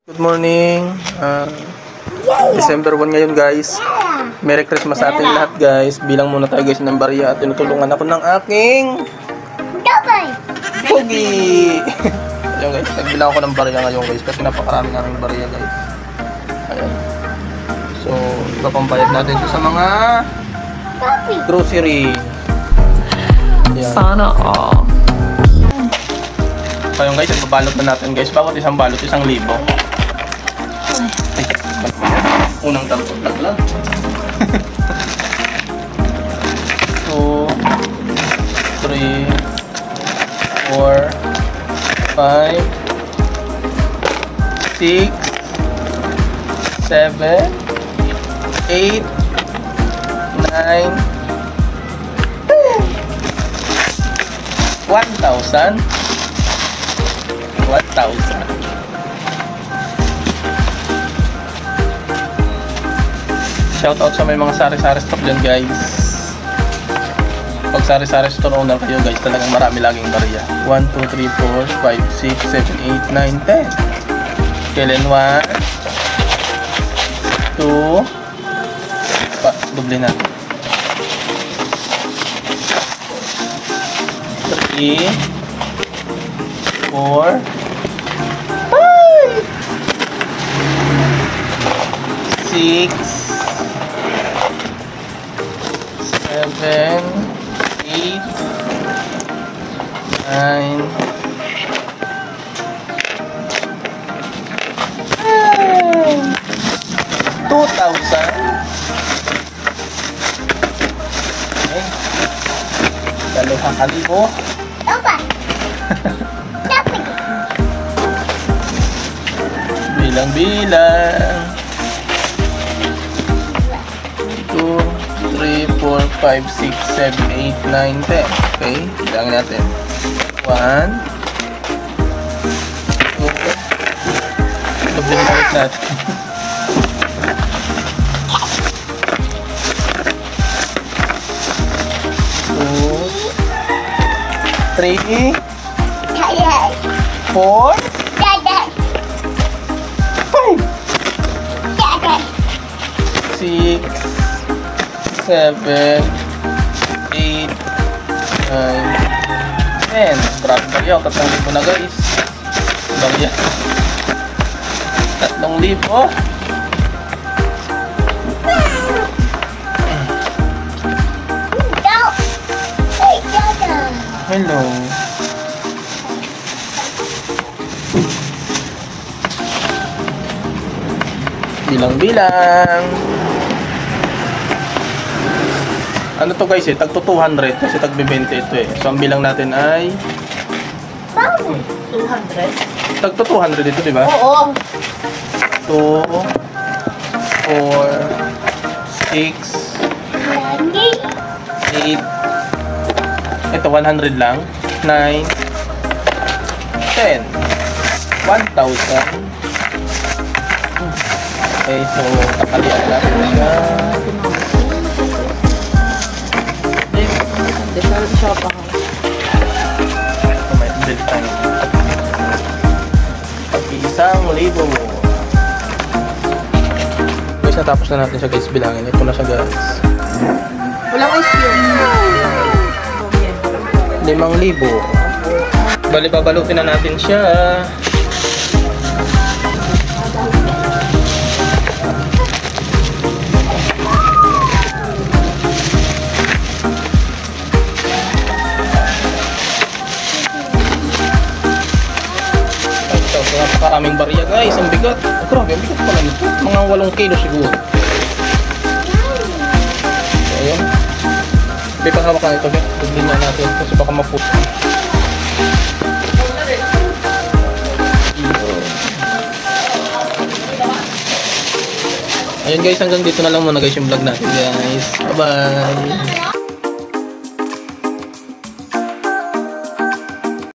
Good morning. December 1 ngayon guys. Merry Christmas sa ating lahat guys. Bilang muna tayo guys ng barya at tinutulungan ako ng aking Pogi. Ayun guys, nagbilang ako ng barya ngayon guys kasi napakarami naming barya guys. Ayan. So, ipapambayad natin ito sa mga grocery. Ayan. Sana all. So yun guys, ipabalot na natin guys. Bawat isang balot, 1,000. Unang tampot lang. 2, 3, 4, 5, 6, 7, 8, 9, 1,000. Shout out sa may mga sari-sari store dyan guys. Pag sari-sari store owner kayo guys, talagang marami laging barya. 1, 2, 3, 4, 5, 6, 7, 8, 9, 10. Kailan 1, 2, doble na. 3, 4, 5, 6, 7, 8, 9, 2,000. Okay. 2,000. Bilang-bilang. 2, 3, 4, 5, 6, 7, 8, 9, 10. Okay, bilangin natin. 1, 2, doble ulit natin. 2, 3, 4, 6, 7, 8, 9, 10. Grabe barya. 3,000 na guys. Barya. 3,000. Hello. Bilang-bilang. Ano to guys tag 200 kasi tag 20 ito eh. So ang bilang natin ay 200. Tag 200 ito, di ba? Oo. 2, 4, 6, 8. Ito 100 lang. 9, 10. 1,000. Okay, so kakalian natin siya. Shop ako. May bill tayo. 1,000. Guys, natapos na natin siya guys bilangin. Ito na siya guys. Walang ice cream. 5,000. Bali, babalutin na natin siya. Napakaraming barya guys, ang bigat. Grabe, ang bigat pala nito. Mga 8 kilo siguro. So, ayun. May panghawak ka nito. Dublin na natin kasi baka maputo. Ayun guys, hanggang dito na lang muna guys yung vlog natin guys. Bye bye.